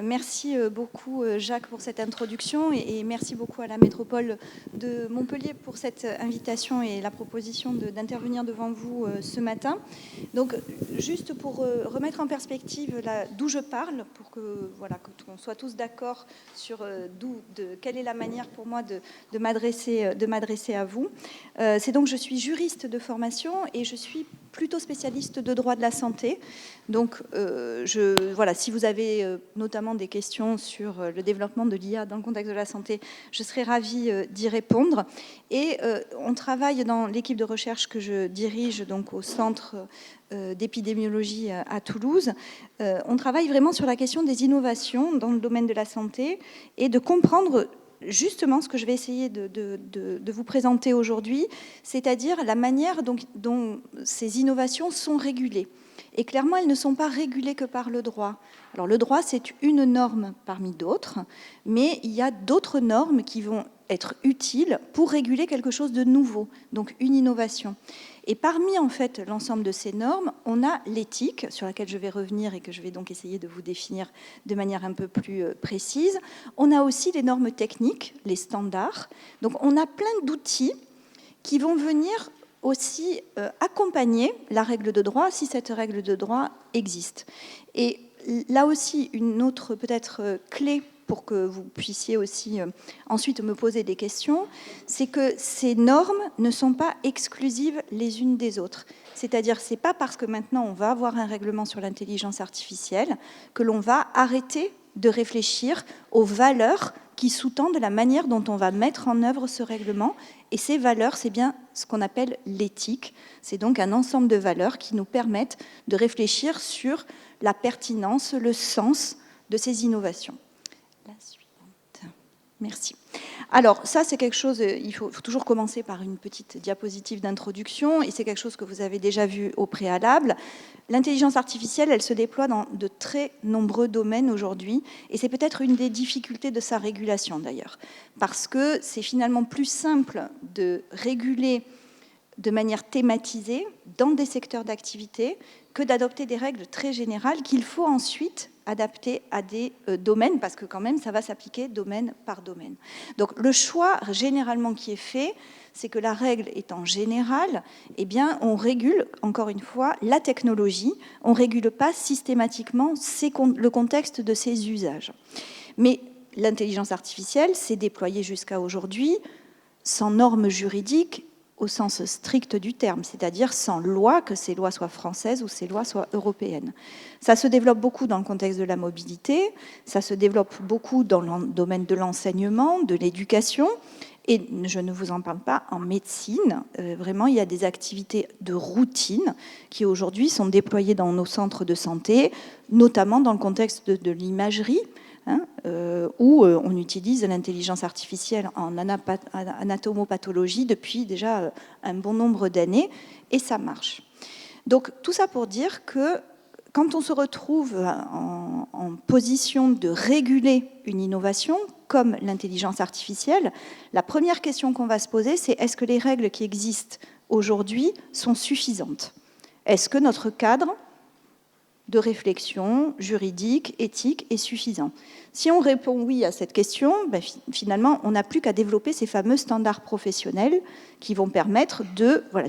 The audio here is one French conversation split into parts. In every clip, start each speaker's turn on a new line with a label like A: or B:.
A: Merci beaucoup Jacques pour cette introduction et merci beaucoup à la métropole de Montpellier pour cette invitation et la proposition d'intervenir devant vous ce matin. Donc juste pour remettre en perspective d'où je parle, pour que voilà, qu'on soit tous d'accord sur quelle est la manière pour moi de m'adresser à vous. C'est donc, je suis juriste de formation et je suis plutôt spécialiste de droit de la santé. Donc, voilà, si vous avez notamment des questions sur le développement de l'IA dans le contexte de la santé, je serais ravie d'y répondre. Et on travaille dans l'équipe de recherche que je dirige, donc au Centre d'épidémiologie à Toulouse. On travaille vraiment sur la question des innovations dans le domaine de la santé et de comprendre justement ce que je vais essayer de vous présenter aujourd'hui, c'est-à-dire la manière dont ces innovations sont régulées. Et clairement, elles ne sont pas régulées que par le droit. Alors le droit, c'est une norme parmi d'autres, mais il y a d'autres normes qui vont être utiles pour réguler quelque chose de nouveau, donc une innovation. Et parmi en fait l'ensemble de ces normes, on a l'éthique, sur laquelle je vais revenir et que je vais donc essayer de vous définir de manière un peu plus précise. On a aussi les normes techniques, les standards. Donc on a plein d'outils qui vont venir aussi accompagner la règle de droit si cette règle de droit existe. Et là aussi, une autre peut-être clé pour que vous puissiez aussi ensuite me poser des questions, c'est que ces normes ne sont pas exclusives les unes des autres. C'est-à-dire, c'est pas parce que maintenant on va avoir un règlement sur l'intelligence artificielle que l'on va arrêter de réfléchir aux valeurs qui sous-tendent la manière dont on va mettre en œuvre ce règlement. Et ces valeurs, c'est bien ce qu'on appelle l'éthique. C'est donc un ensemble de valeurs qui nous permettent de réfléchir sur la pertinence, le sens de ces innovations. La suivante. Merci. Alors, ça, c'est quelque chose, il faut toujours commencer par une petite diapositive d'introduction, et c'est quelque chose que vous avez déjà vu au préalable. L'intelligence artificielle, elle se déploie dans de très nombreux domaines aujourd'hui, et c'est peut-être une des difficultés de sa régulation, d'ailleurs, parce que c'est finalement plus simple de réguler de manière thématisée dans des secteurs d'activité que d'adopter des règles très générales qu'il faut ensuite adapter à des domaines, parce que quand même, ça va s'appliquer domaine par domaine. Donc le choix généralement qui est fait, c'est que la règle étant générale, eh bien, on régule, encore une fois, la technologie, on ne régule pas systématiquement le contexte de ses usages. Mais l'intelligence artificielle s'est déployée jusqu'à aujourd'hui sans normes juridiques au sens strict du terme, c'est-à-dire sans loi, que ces lois soient françaises ou ces lois soient européennes. Ça se développe beaucoup dans le contexte de la mobilité, ça se développe beaucoup dans le domaine de l'enseignement, de l'éducation, et je ne vous en parle pas en médecine. Vraiment, il y a des activités de routine qui aujourd'hui sont déployées dans nos centres de santé, notamment dans le contexte de l'imagerie, où on utilise l'intelligence artificielle en anatomopathologie depuis déjà un bon nombre d'années, et ça marche. Donc tout ça pour dire que quand on se retrouve en position de réguler une innovation, comme l'intelligence artificielle, la première question qu'on va se poser, c'est est-ce que les règles qui existent aujourd'hui sont suffisantes? Est-ce que notre cadre de réflexion juridique, éthique est suffisant? Si on répond oui à cette question, finalement, on n'a plus qu'à développer ces fameux standards professionnels qui vont permettre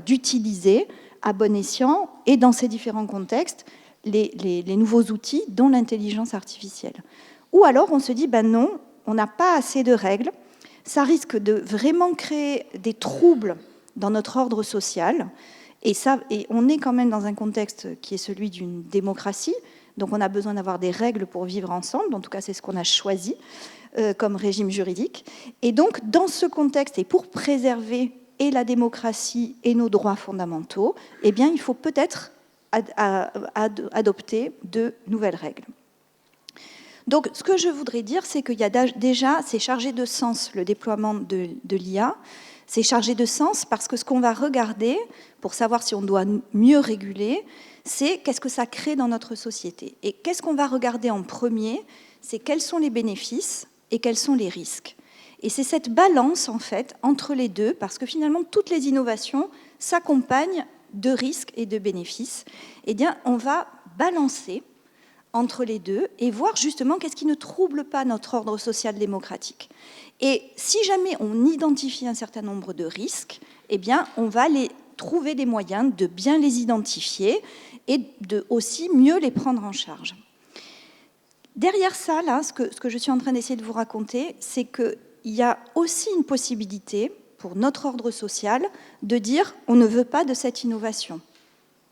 A: d'utiliser à bon escient et dans ces différents contextes les nouveaux outils, dont l'intelligence artificielle. Ou alors on se dit, non, on n'a pas assez de règles, ça risque de vraiment créer des troubles dans notre ordre social. Et on est quand même dans un contexte qui est celui d'une démocratie, donc on a besoin d'avoir des règles pour vivre ensemble, en tout cas c'est ce qu'on a choisi comme régime juridique. Et donc dans ce contexte, et pour préserver et la démocratie et nos droits fondamentaux, eh bien il faut peut-être adopter de nouvelles règles. Donc ce que je voudrais dire, c'est qu'il y a déjà, c'est chargé de sens le déploiement de l'IA. C'est chargé de sens parce que ce qu'on va regarder, pour savoir si on doit mieux réguler, c'est qu'est-ce que ça crée dans notre société. Et qu'est-ce qu'on va regarder en premier? C'est quels sont les bénéfices et quels sont les risques. Et c'est cette balance, en fait, entre les deux, parce que finalement, toutes les innovations s'accompagnent de risques et de bénéfices. Eh bien, on va balancer entre les deux et voir justement qu'est-ce qui ne trouble pas notre ordre social démocratique. Et si jamais on identifie un certain nombre de risques, eh bien, on va trouver des moyens de bien les identifier et de aussi mieux les prendre en charge. Derrière ça, là, ce que je suis en train d'essayer de vous raconter, c'est qu'il y a aussi une possibilité pour notre ordre social de dire on ne veut pas de cette innovation.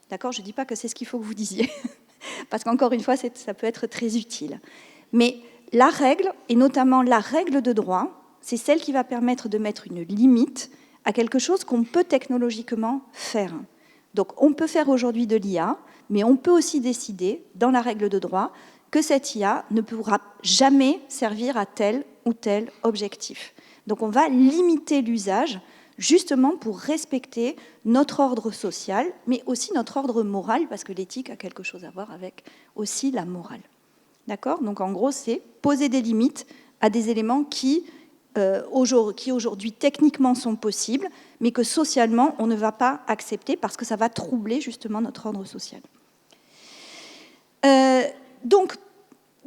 A: D'accord ? Je ne dis pas que c'est ce qu'il faut que vous disiez. Parce qu'encore une fois, ça peut être très utile. Mais la règle, et notamment la règle de droit, c'est celle qui va permettre de mettre une limite à quelque chose qu'on peut technologiquement faire. Donc on peut faire aujourd'hui de l'IA, mais on peut aussi décider, dans la règle de droit, que cette IA ne pourra jamais servir à tel ou tel objectif. Donc on va limiter l'usage justement pour respecter notre ordre social, mais aussi notre ordre moral, parce que l'éthique a quelque chose à voir avec aussi la morale. D'accord ? Donc en gros, c'est poser des limites à des éléments qui aujourd'hui techniquement sont possibles, mais que socialement on ne va pas accepter parce que ça va troubler justement notre ordre social. Donc,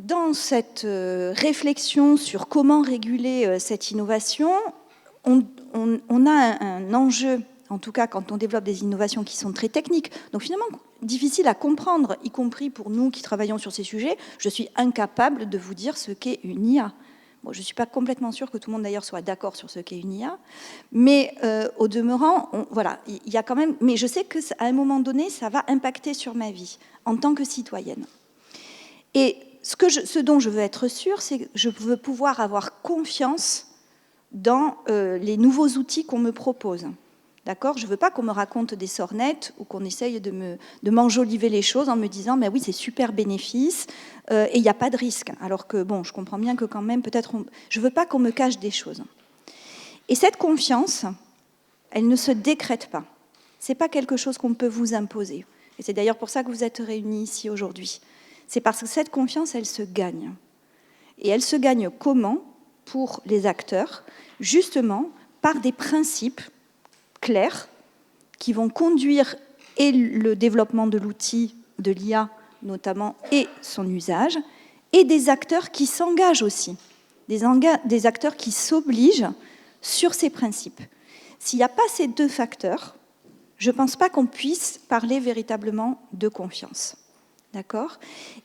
A: dans cette réflexion sur comment réguler cette innovation, on a un enjeu, en tout cas quand on développe des innovations qui sont très techniques, donc finalement difficile à comprendre, y compris pour nous qui travaillons sur ces sujets. Je suis incapable de vous dire ce qu'est une IA. Bon, je ne suis pas complètement sûre que tout le monde d'ailleurs soit d'accord sur ce qu'est une IA, mais au demeurant, voilà, il y a quand même. Mais je sais qu'à un moment donné, ça va impacter sur ma vie en tant que citoyenne. Et ce dont je veux être sûre, c'est que je veux pouvoir avoir confiance dans les nouveaux outils qu'on me propose. D'accord ? Je ne veux pas qu'on me raconte des sornettes ou qu'on essaye de m'enjoliver les choses en me disant « mais oui, c'est super bénéfice et il n'y a pas de risque ». Alors que, bon, je comprends bien que quand même, peut-être, je ne veux pas qu'on me cache des choses. Et cette confiance, elle ne se décrète pas. Ce n'est pas quelque chose qu'on peut vous imposer. Et c'est d'ailleurs pour ça que vous êtes réunis ici aujourd'hui. C'est parce que cette confiance, elle se gagne. Et elle se gagne comment ? Pour les acteurs, justement, par des principes clairs qui vont conduire et le développement de l'outil de l'IA notamment et son usage, et des acteurs qui s'engagent aussi, des acteurs qui s'obligent sur ces principes. S'il n'y a pas ces deux facteurs, je ne pense pas qu'on puisse parler véritablement de confiance. D'accord ?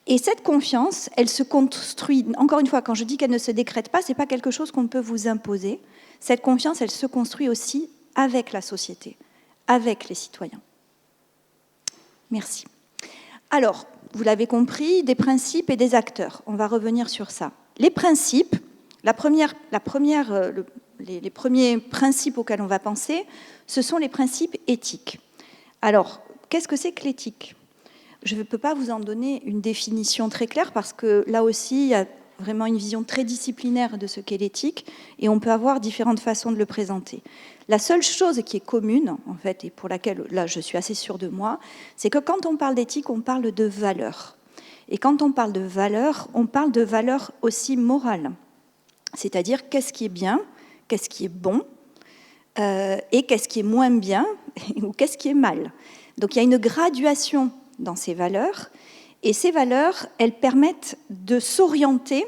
A: Et cette confiance, elle se construit, encore une fois, quand je dis qu'elle ne se décrète pas, ce n'est pas quelque chose qu'on peut vous imposer. Cette confiance, elle se construit aussi avec la société, avec les citoyens. Merci. Alors, vous l'avez compris, des principes et des acteurs. On va revenir sur ça. Les principes, les premiers principes auxquels on va penser, ce sont les principes éthiques. Alors, qu'est-ce que c'est que l'éthique ? Je ne peux pas vous en donner une définition très claire parce que là aussi, il y a vraiment une vision très disciplinaire de ce qu'est l'éthique et on peut avoir différentes façons de le présenter. La seule chose qui est commune, en fait, et pour laquelle, là, je suis assez sûre de moi, c'est que quand on parle d'éthique, on parle de valeurs. Et quand on parle de valeurs, on parle de valeurs aussi morales. C'est-à-dire qu'est-ce qui est bien, qu'est-ce qui est bon, et qu'est-ce qui est moins bien, ou qu'est-ce qui est mal. Donc il y a une graduation dans ces valeurs, et ces valeurs, elles permettent de s'orienter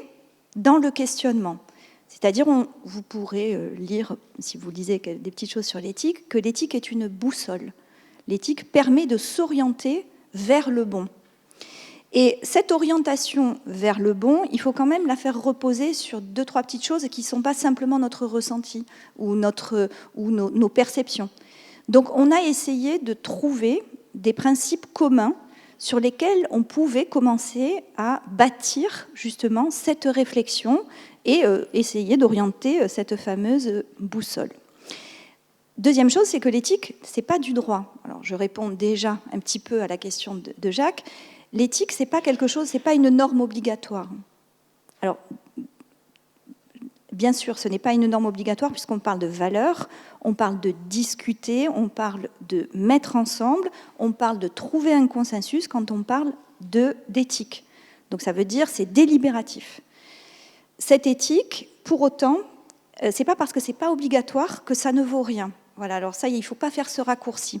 A: dans le questionnement. C'est-à-dire, vous pourrez lire, si vous lisez des petites choses sur l'éthique, que l'éthique est une boussole. L'éthique permet de s'orienter vers le bon. Et cette orientation vers le bon, il faut quand même la faire reposer sur 2-3 petites choses qui ne sont pas simplement notre ressenti ou nos perceptions. Donc, on a essayé de trouver des principes communs sur lesquels on pouvait commencer à bâtir justement cette réflexion et essayer d'orienter cette fameuse boussole. Deuxième chose, c'est que l'éthique, ce n'est pas du droit. Alors, je réponds déjà un petit peu à la question de Jacques. L'éthique, ce n'est pas quelque chose, ce n'est pas une norme obligatoire. Alors, bien sûr, ce n'est pas une norme obligatoire puisqu'on parle de valeurs, on parle de discuter, on parle de mettre ensemble, on parle de trouver un consensus quand on parle d'éthique. Donc ça veut dire c'est délibératif. Cette éthique, pour autant, c'est pas parce que c'est pas obligatoire que ça ne vaut rien. Voilà, alors ça, il ne faut pas faire ce raccourci.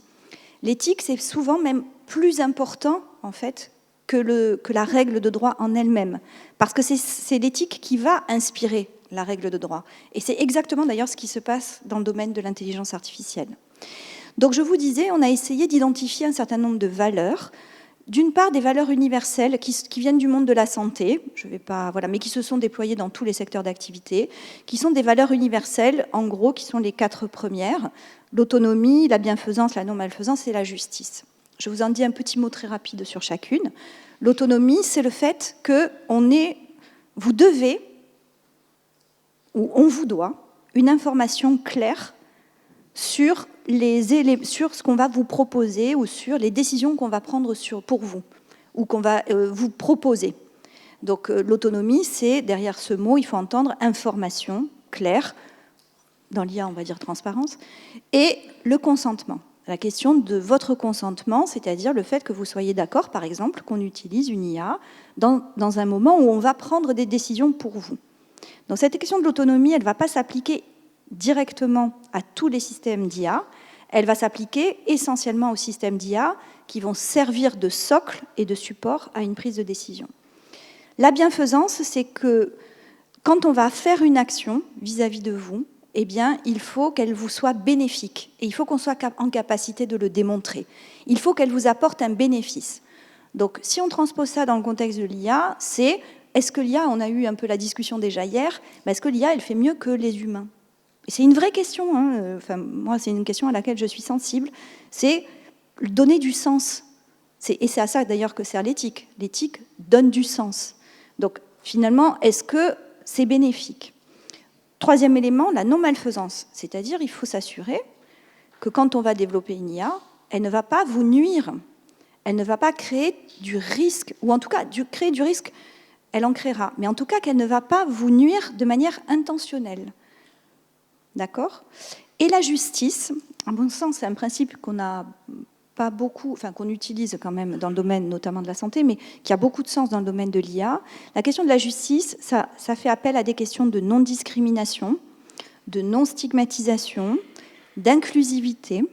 A: L'éthique, c'est souvent même plus important, en fait, que la règle de droit en elle-même, parce que c'est l'éthique qui va inspirer la règle de droit. Et c'est exactement d'ailleurs ce qui se passe dans le domaine de l'intelligence artificielle. Donc je vous disais, on a essayé d'identifier un certain nombre de valeurs. D'une part, des valeurs universelles qui viennent du monde de la santé, mais qui se sont déployées dans tous les secteurs d'activité, qui sont des valeurs universelles, en gros, qui sont les 4 premières: l'autonomie, la bienfaisance, la non-malfaisance et la justice. Je vous en dis un petit mot très rapide sur chacune. L'autonomie, c'est le fait que vous devez, ou on vous doit, une information claire sur ce qu'on va vous proposer ou sur les décisions qu'on va prendre pour vous ou qu'on va vous proposer. Donc l'autonomie, c'est, derrière ce mot, il faut entendre information claire, dans l'IA on va dire transparence, et le consentement. La question de votre consentement, c'est-à-dire le fait que vous soyez d'accord, par exemple, qu'on utilise une IA dans un moment où on va prendre des décisions pour vous. Donc cette question de l'autonomie, elle ne va pas s'appliquer directement à tous les systèmes d'IA, elle va s'appliquer essentiellement aux systèmes d'IA qui vont servir de socle et de support à une prise de décision. La bienfaisance, c'est que quand on va faire une action vis-à-vis de vous, eh bien, il faut qu'elle vous soit bénéfique et il faut qu'on soit en capacité de le démontrer. Il faut qu'elle vous apporte un bénéfice. Donc, si on transpose ça dans le contexte de l'IA, c'est est-ce que l'IA, on a eu un peu la discussion déjà hier, est-ce que l'IA, elle fait mieux que les humains ? C'est une vraie question, hein. Enfin, moi c'est une question à laquelle je suis sensible, c'est donner du sens. Et c'est à ça d'ailleurs que sert l'éthique. L'éthique donne du sens. Donc finalement, est-ce que c'est bénéfique ? Troisième élément, la non-malfaisance. C'est-à-dire il faut s'assurer que quand on va développer une IA, elle ne va pas vous nuire, elle ne va pas créer du risque, ou en tout cas créer du risque, elle en créera, mais en tout cas qu'elle ne va pas vous nuire de manière intentionnelle. D'accord ? Et la justice, à mon sens, c'est un principe qu'on n'a pas beaucoup, enfin qu'on utilise quand même dans le domaine notamment de la santé, mais qui a beaucoup de sens dans le domaine de l'IA. La question de la justice, ça fait appel à des questions de non-discrimination, de non-stigmatisation, d'inclusivité,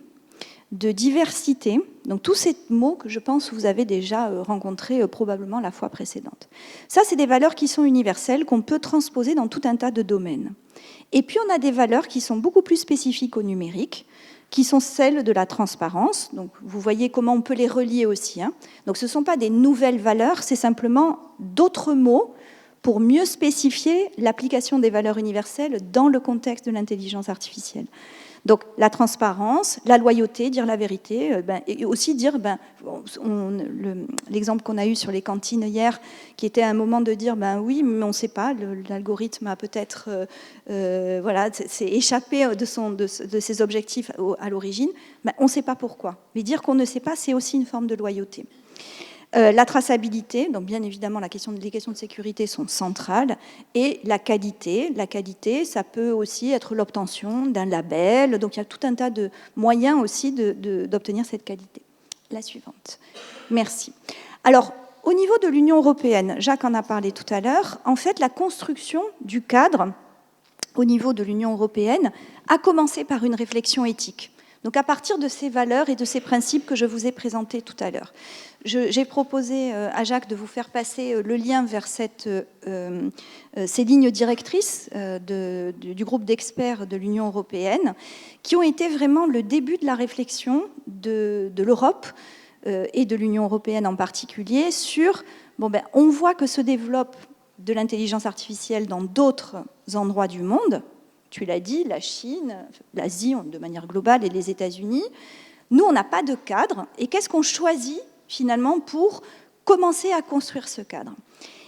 A: de diversité. Donc tous ces mots que je pense que vous avez déjà rencontrés probablement la fois précédente. Ça, c'est des valeurs qui sont universelles, qu'on peut transposer dans tout un tas de domaines. Et puis, on a des valeurs qui sont beaucoup plus spécifiques au numérique, qui sont celles de la transparence. Donc, vous voyez comment on peut les relier aussi, hein. Donc, ce ne sont pas des nouvelles valeurs, c'est simplement d'autres mots pour mieux spécifier l'application des valeurs universelles dans le contexte de l'intelligence artificielle. Donc, la transparence, la loyauté, dire la vérité, et aussi dire, l'exemple qu'on a eu sur les cantines hier, qui était un moment de dire, oui, mais on ne sait pas, l'algorithme a peut-être s'est échappé de ses objectifs à l'origine, on ne sait pas pourquoi. Mais dire qu'on ne sait pas, c'est aussi une forme de loyauté. La traçabilité, donc bien évidemment les questions de sécurité sont centrales, et la qualité, ça peut aussi être l'obtention d'un label, donc il y a tout un tas de moyens aussi d'obtenir cette qualité. La suivante. Merci. Alors, au niveau de l'Union européenne, Jacques en a parlé tout à l'heure, en fait la construction du cadre au niveau de l'Union européenne a commencé par une réflexion éthique. Donc à partir de ces valeurs et de ces principes que je vous ai présentés tout à l'heure. J'ai proposé à Jacques de vous faire passer le lien vers ces lignes directrices du groupe d'experts de l'Union européenne, qui ont été vraiment le début de la réflexion de l'Europe et de l'Union européenne en particulier sur, on voit que se développe de l'intelligence artificielle dans d'autres endroits du monde. Tu l'as dit, la Chine, l'Asie de manière globale et les États-Unis. Nous, on n'a pas de cadre. Et qu'est-ce qu'on choisit finalement pour commencer à construire ce cadre?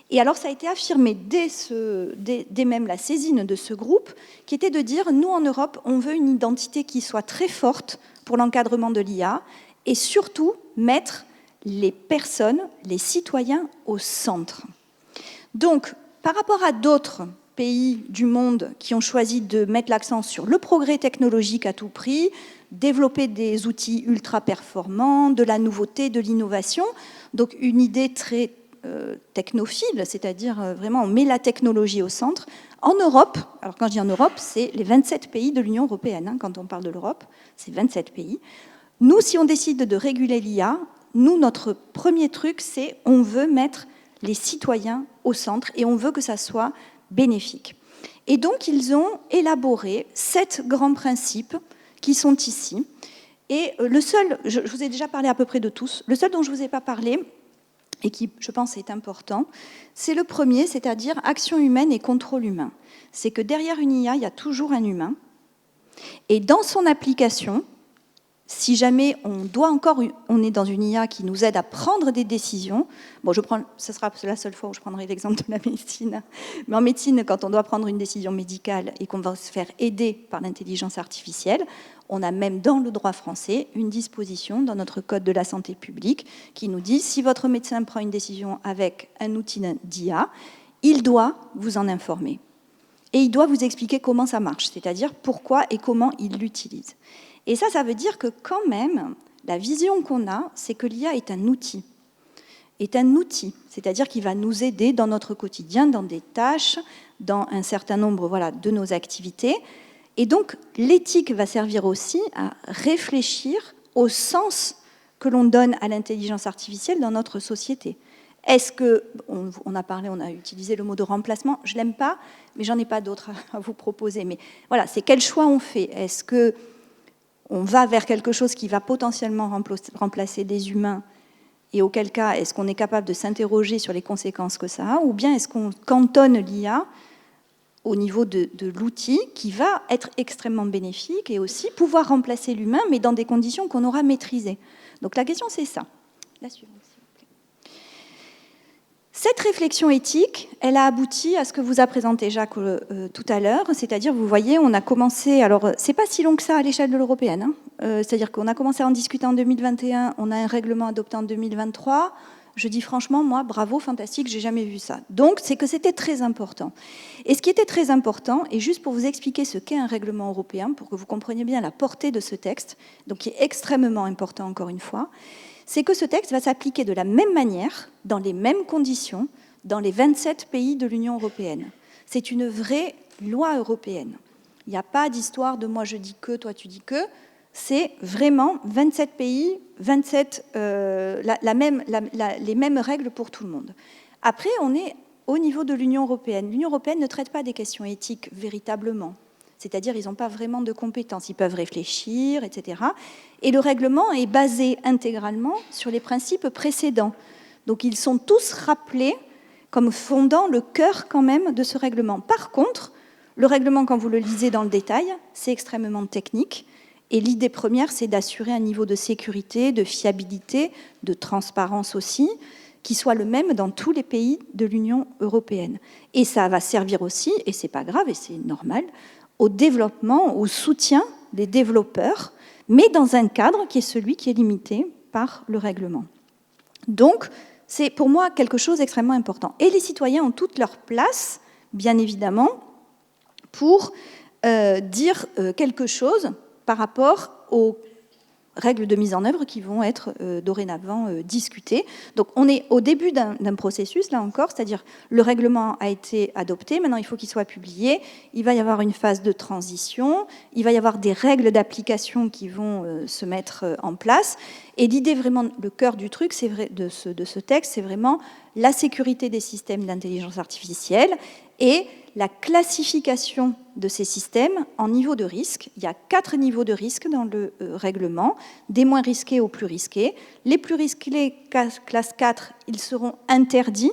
A: Et alors, ça a été affirmé dès même la saisine de ce groupe, qui était de dire, nous, en Europe, on veut une identité qui soit très forte pour l'encadrement de l'IA et surtout mettre les personnes, les citoyens au centre. Donc, par rapport à d'autres pays du monde qui ont choisi de mettre l'accent sur le progrès technologique à tout prix, développer des outils ultra performants, de la nouveauté, de l'innovation, donc une idée très technophile, c'est-à-dire vraiment on met la technologie au centre. En Europe, alors quand je dis en Europe, c'est les 27 pays de l'Union européenne, hein, quand on parle de l'Europe, c'est 27 pays. Nous, si on décide de réguler l'IA, nous, notre premier truc, c'est on veut mettre les citoyens au centre et on veut que ça soit bénéfique. Et donc, ils ont élaboré 7 grands principes qui sont ici. Et le seul, je vous ai déjà parlé à peu près de tous, le seul dont je ne vous ai pas parlé, et qui, je pense, est important, c'est le premier, c'est-à-dire action humaine et contrôle humain. C'est que derrière une IA, il y a toujours un humain. Et dans son application, si jamais on est dans une IA qui nous aide à prendre des décisions, bon, ce sera la seule fois où je prendrai l'exemple de la médecine, mais en médecine, quand on doit prendre une décision médicale et qu'on va se faire aider par l'intelligence artificielle, on a même dans le droit français une disposition dans notre code de la santé publique qui nous dit si votre médecin prend une décision avec un outil d'IA, il doit vous en informer. Et il doit vous expliquer comment ça marche, c'est-à-dire pourquoi et comment il l'utilise. Et ça veut dire que quand même, la vision qu'on a, c'est que l'IA est un outil. C'est-à-dire qu'il va nous aider dans notre quotidien, dans des tâches, dans un certain nombre de nos activités. Et donc, l'éthique va servir aussi à réfléchir au sens que l'on donne à l'intelligence artificielle dans notre société. Est-ce que, on a utilisé le mot de remplacement, je ne l'aime pas, mais j'en ai pas d'autres à vous proposer. Mais voilà, c'est quel choix on fait. Est-ce qu'on va vers quelque chose qui va potentiellement remplacer des humains, et auquel cas, est-ce qu'on est capable de s'interroger sur les conséquences que ça a, ou bien est-ce qu'on cantonne l'IA au niveau de l'outil qui va être extrêmement bénéfique et aussi pouvoir remplacer l'humain, mais dans des conditions qu'on aura maîtrisées. Donc la question, c'est ça. La suivante. Cette réflexion éthique, elle a abouti à ce que vous a présenté Jacques tout à l'heure, c'est-à-dire, vous voyez, on a commencé, alors c'est pas si long que ça à l'échelle de l'européenne, hein, c'est-à-dire qu'on a commencé à en discuter en 2021, on a un règlement adopté en 2023, je dis franchement, moi, bravo, fantastique, j'ai jamais vu ça. Donc, c'est que c'était très important. Et ce qui était très important, et juste pour vous expliquer ce qu'est un règlement européen, pour que vous compreniez bien la portée de ce texte, donc qui est extrêmement important encore une fois, c'est que ce texte va s'appliquer de la même manière, dans les mêmes conditions, dans les 27 pays de l'Union européenne. C'est une vraie loi européenne. Il n'y a pas d'histoire de moi je dis que, toi tu dis que. C'est vraiment 27 pays, 27, les mêmes règles pour tout le monde. Après, on est au niveau de l'Union européenne. L'Union européenne ne traite pas des questions éthiques véritablement. C'est-à-dire qu'ils n'ont pas vraiment de compétences. Ils peuvent réfléchir, etc. Et le règlement est basé intégralement sur les principes précédents. Donc ils sont tous rappelés comme fondant le cœur quand même de ce règlement. Par contre, le règlement, quand vous le lisez dans le détail, c'est extrêmement technique. Et l'idée première, c'est d'assurer un niveau de sécurité, de fiabilité, de transparence aussi, qui soit le même dans tous les pays de l'Union européenne. Et ça va servir aussi, et c'est pas grave et c'est normal, au développement, au soutien des développeurs, mais dans un cadre qui est celui qui est limité par le règlement. Donc, c'est pour moi quelque chose d'extrêmement important. Et les citoyens ont toute leur place, bien évidemment, pour dire quelque chose par rapport aux règles de mise en œuvre qui vont être dorénavant discutées. Donc on est au début d'un processus, là encore, c'est-à-dire le règlement a été adopté, maintenant il faut qu'il soit publié, il va y avoir une phase de transition, il va y avoir des règles d'application qui vont se mettre en place, et l'idée vraiment, le cœur du truc de ce texte, c'est vraiment la sécurité des systèmes d'intelligence artificielle et la classification de ces systèmes en niveaux de risque. Il y a 4 niveaux de risque dans le règlement, des moins risqués aux plus risqués. Les plus risqués, classe 4, ils seront interdits.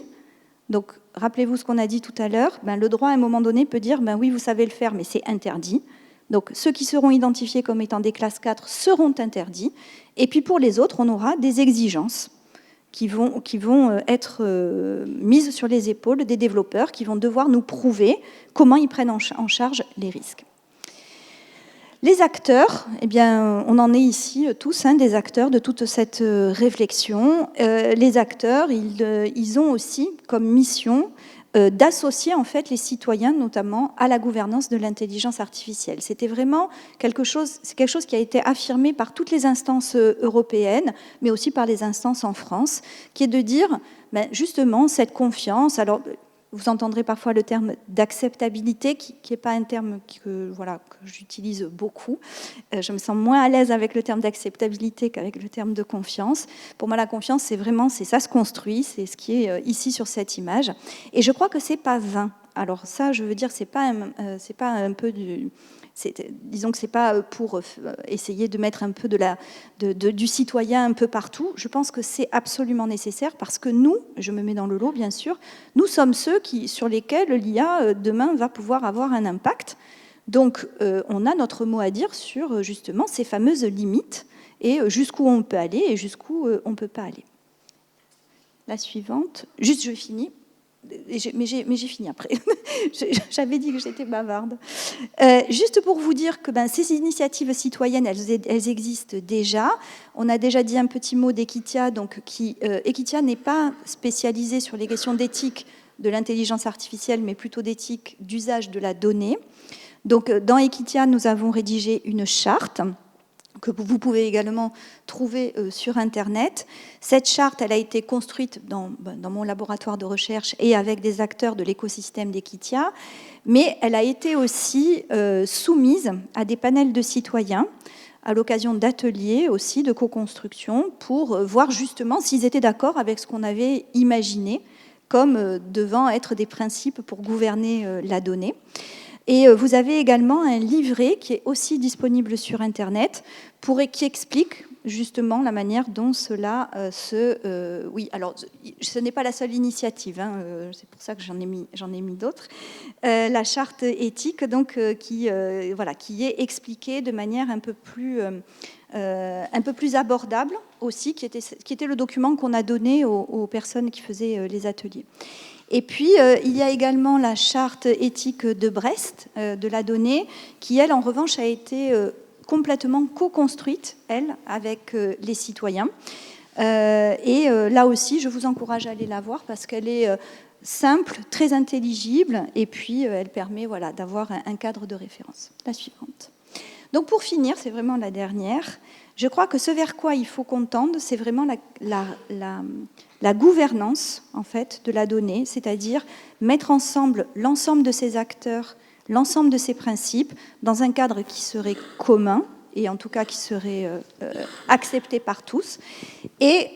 A: Donc, rappelez-vous ce qu'on a dit tout à l'heure, le droit, à un moment donné, peut dire oui, vous savez le faire, mais c'est interdit. Donc, ceux qui seront identifiés comme étant des classes 4 seront interdits. Et puis, pour les autres, on aura des exigences qui vont être mises sur les épaules des développeurs qui vont devoir nous prouver comment ils prennent en charge les risques. Les acteurs, eh bien, on en est ici tous, des acteurs de toute cette réflexion. Les acteurs, ils ont aussi comme mission d'associer en fait les citoyens, notamment à la gouvernance de l'intelligence artificielle. C'était vraiment quelque chose qui a été affirmé par toutes les instances européennes, mais aussi par les instances en France, qui est de dire, justement, cette confiance. Alors, vous entendrez parfois le terme d'acceptabilité, qui n'est pas un terme que j'utilise beaucoup. Je me sens moins à l'aise avec le terme d'acceptabilité qu'avec le terme de confiance. Pour moi, la confiance, ça se construit, c'est ce qui est ici sur cette image. Et je crois que c'est pas vain. Alors ça, je veux dire, c'est pas un peu du... disons que ce n'est pas pour essayer de mettre un peu du citoyen un peu partout. Je pense que c'est absolument nécessaire parce que nous, je me mets dans le lot bien sûr, nous sommes ceux sur lesquels l'IA demain va pouvoir avoir un impact. Donc on a notre mot à dire sur justement ces fameuses limites et jusqu'où on peut aller et jusqu'où on ne peut pas aller. La suivante, juste je finis. Mais j'ai fini après. J'avais dit que j'étais bavarde. Juste pour vous dire que ces initiatives citoyennes, elles existent déjà. On a déjà dit un petit mot d'Equitia. Donc, Equitia n'est pas spécialisée sur les questions d'éthique de l'intelligence artificielle, mais plutôt d'éthique d'usage de la donnée. Donc, dans Equitia, nous avons rédigé une charte que vous pouvez également trouver sur Internet. Cette charte, elle a été construite dans mon laboratoire de recherche et avec des acteurs de l'écosystème d'Equitia, mais elle a été aussi soumise à des panels de citoyens à l'occasion d'ateliers aussi de co-construction pour voir justement s'ils étaient d'accord avec ce qu'on avait imaginé comme devant être des principes pour gouverner la donnée. Et vous avez également un livret qui est aussi disponible sur Internet qui explique justement la manière dont cela oui, alors ce n'est pas la seule initiative, c'est pour ça que j'en ai mis d'autres. La charte éthique, donc, qui est expliquée de manière un peu plus abordable aussi, qui était le document qu'on a donné aux personnes qui faisaient les ateliers. Et puis, il y a également la charte éthique de Brest, de la donnée, qui, elle, en revanche, a été complètement co-construite, elle, avec les citoyens. Et là aussi, je vous encourage à aller la voir parce qu'elle est simple, très intelligible, et puis elle permet d'avoir un cadre de référence. La suivante. Donc, pour finir, c'est vraiment la dernière. Je crois que ce vers quoi il faut qu'on tende, c'est vraiment la gouvernance en fait, de la donnée, c'est-à-dire mettre ensemble l'ensemble de ces acteurs, l'ensemble de ces principes dans un cadre qui serait commun et en tout cas qui serait accepté par tous, et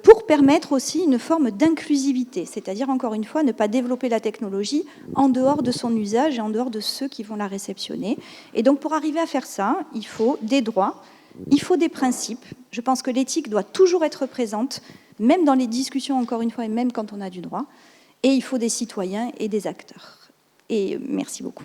A: pour permettre aussi une forme d'inclusivité, c'est-à-dire encore une fois ne pas développer la technologie en dehors de son usage et en dehors de ceux qui vont la réceptionner. Et donc pour arriver à faire ça, il faut des droits, il faut des principes. Je pense que l'éthique doit toujours être présente, même dans les discussions, encore une fois, et même quand on a du droit. Et il faut des citoyens et des acteurs. Et merci beaucoup.